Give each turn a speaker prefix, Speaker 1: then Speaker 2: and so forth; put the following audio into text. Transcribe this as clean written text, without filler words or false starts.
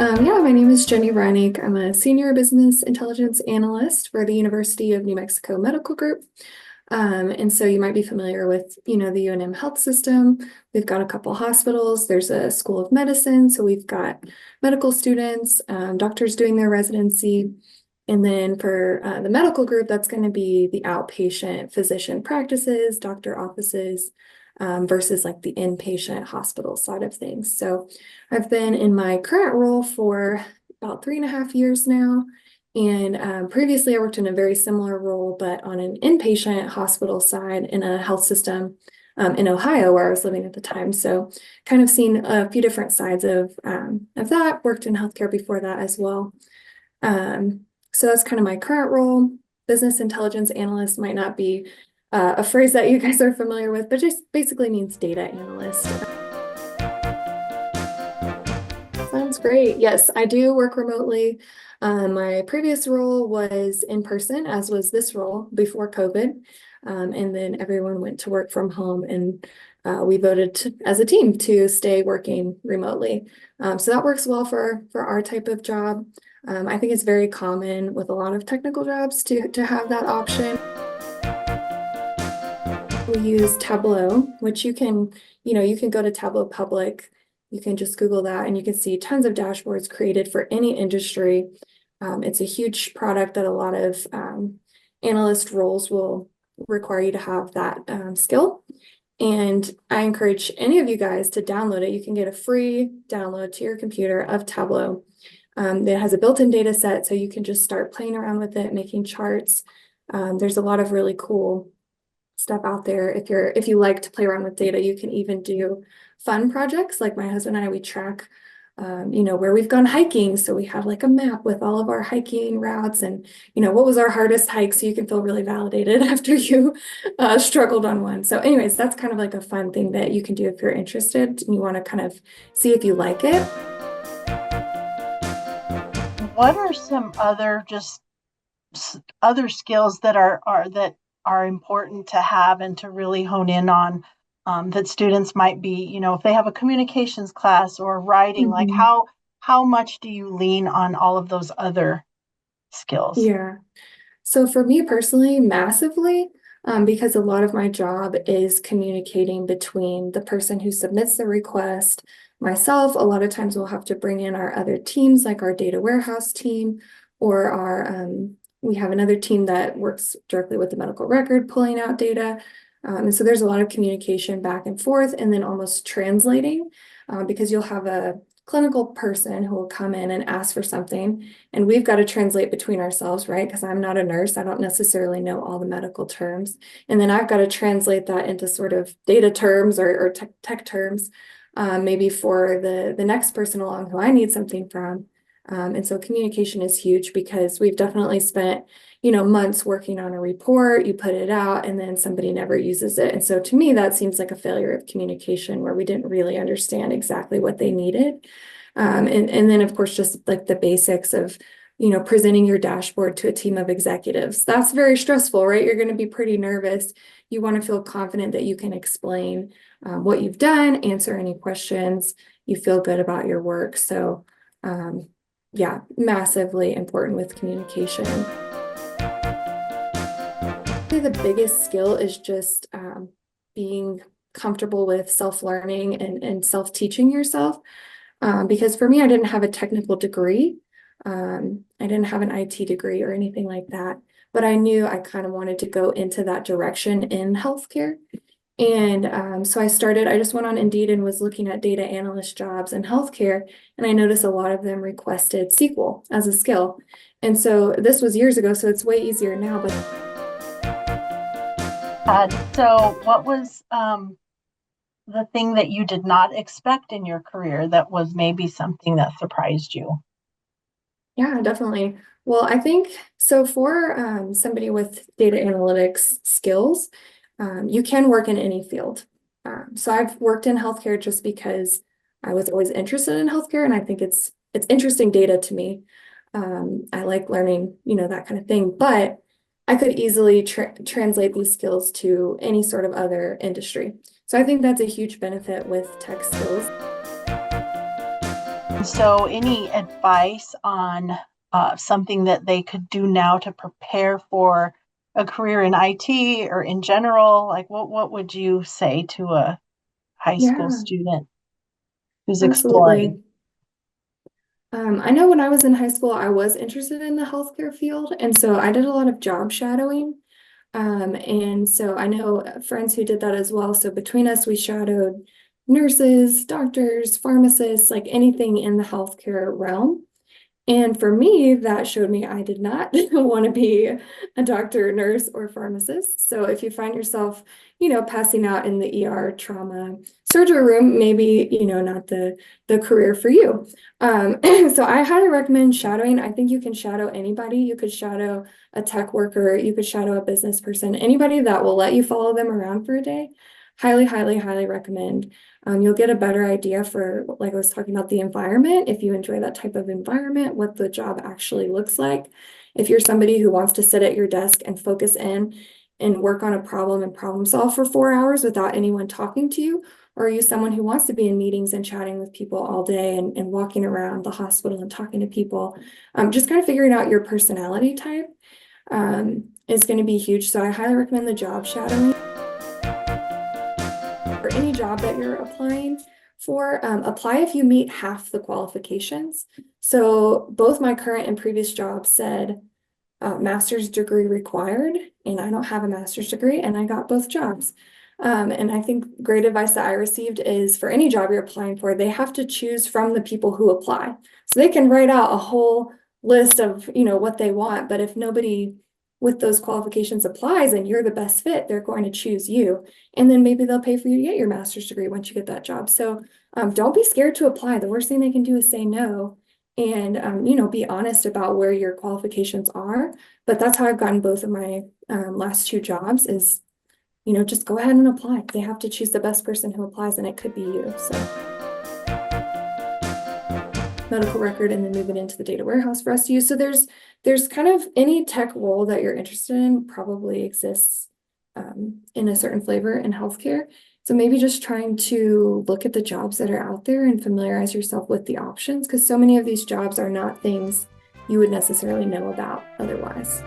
Speaker 1: Yeah, my name is Jenny Reinink. I'm a senior business intelligence analyst for the University of New Mexico Medical Group. And so you might be familiar with, the UNM health system. We've got a couple hospitals. There's a school of medicine. So we've got medical students, doctors doing their residency. And then for the medical group, that's going to be the outpatient physician practices, doctor offices, versus like the inpatient hospital side of things. So I've been in my current role for about 3.5 years now. And previously, I worked in a very similar role, but on an inpatient hospital side in a health system in Ohio, where I was living at the time. So, kind of seen a few different sides of that. Worked in healthcare before that as well. So that's kind of my current role. Business intelligence analyst might not be a phrase that you guys are familiar with, but just basically means data analyst. Sounds great. Yes, I do work remotely. My previous role was in person, as was this role before COVID. And then everyone went to work from home, and we voted as a team to stay working remotely. So that works well for our type of job. I think it's very common with a lot of technical jobs to have that option. We use Tableau, which you can go to Tableau Public. You can just Google that and you can see tons of dashboards created for any industry. It's a huge product that a lot of analyst roles will require you to have that skill. And I encourage any of you guys to download it. You can get a free download to your computer of Tableau. It has a built-in data set, so you can just start playing around with it, making charts. There's a lot of really cool stuff out there. If you like to play around with data, you can even do fun projects. Like my husband and I, we track where we've gone hiking. So we have like a map with all of our hiking routes and what was our hardest hike, so you can feel really validated after you struggled on one. So anyways, that's kind of like a fun thing that you can do if you're interested and you want to kind of see if you like it.
Speaker 2: What are some other other skills that are important to have and to really hone in on, that students might be, if they have a communications class or writing, like how much do you lean on all of those other skills?
Speaker 1: Yeah. So for me personally, massively, because a lot of my job is communicating between the person who submits the request, myself. A lot of times we'll have to bring in our other teams, like our data warehouse team, or we have another team that works directly with the medical record, pulling out data. And so there's a lot of communication back and forth, and then almost translating, because you'll have a clinical person who will come in and ask for something, and we've got to translate between ourselves, right? Because I'm not a nurse. I don't necessarily know all the medical terms. And then I've got to translate that into sort of data terms or tech terms, maybe for the next person along who I need something from. And so communication is huge, because we've definitely spent, months working on a report, you put it out, and then somebody never uses it. And so to me, that seems like a failure of communication where we didn't really understand exactly what they needed. And then of course, just like the basics of, presenting your dashboard to a team of executives. That's very stressful, right? You're going to be pretty nervous. You want to feel confident that you can explain what you've done, answer any questions, you feel good about your work. So yeah, massively important with communication. The biggest skill is just being comfortable with self-learning and self-teaching yourself. Because for me, I didn't have a technical degree. I didn't have an IT degree or anything like that, but I knew I kind of wanted to go into that direction in healthcare. And so I just went on Indeed and was looking at data analyst jobs in healthcare, and I noticed a lot of them requested SQL as a skill. And so this was years ago, so it's way easier now, but
Speaker 2: So what was the thing that you did not expect in your career that was maybe something that surprised you?
Speaker 1: yeah, definitely. Well, I think so for somebody with data analytics skills, you can work in any field. So I've worked in healthcare just because I was always interested in healthcare, and I think it's interesting data to me. I like learning, that kind of thing, but I could easily translate these skills to any sort of other industry. So I think that's a huge benefit with tech skills.
Speaker 2: So, any advice on something that they could do now to prepare for a career in IT or in general? Like, what would you say to a high school
Speaker 1: Yeah,
Speaker 2: student who's exploring?
Speaker 1: absolutely. I know when I was in high school, I was interested in the healthcare field, and so I did a lot of job shadowing. And so I know friends who did that as well. So between us, we shadowed nurses, doctors, pharmacists, like anything in the healthcare realm. And for me, that showed me I did not want to be a doctor, nurse, or pharmacist. So if you find yourself, passing out in the ER trauma surgery room, maybe, not the career for you. So I highly recommend shadowing. I think you can shadow anybody. You could shadow a tech worker, you could shadow a business person, anybody that will let you follow them around for a day. Highly, highly, highly recommend. You'll get a better idea for, like I was talking about, the environment, if you enjoy that type of environment, what the job actually looks like. If you're somebody who wants to sit at your desk and focus in and work on a problem and problem solve for 4 hours without anyone talking to you, or are you someone who wants to be in meetings and chatting with people all day and walking around the hospital and talking to people? Just kind of figuring out your personality type is going to be huge. So I highly recommend the job shadowing. For any job that you're applying for, apply if you meet half the qualifications. So both my current and previous jobs said master's degree required, and I don't have a master's degree, and I got both jobs. And I think great advice that I received is for any job you're applying for, they have to choose from the people who apply. So they can write out a whole list of, what they want, but if nobody with those qualifications applies and you're the best fit, they're going to choose you. And then maybe they'll pay for you to get your master's degree once you get that job. So don't be scared to apply. The worst thing they can do is say no and be honest about where your qualifications are. But that's how I've gotten both of my last two jobs is, just go ahead and apply. They have to choose the best person who applies, and it could be you. So medical record and then move it into the data warehouse for us to use. So there's kind of any tech role that you're interested in probably exists in a certain flavor in healthcare. So maybe just trying to look at the jobs that are out there and familiarize yourself with the options, because so many of these jobs are not things you would necessarily know about otherwise.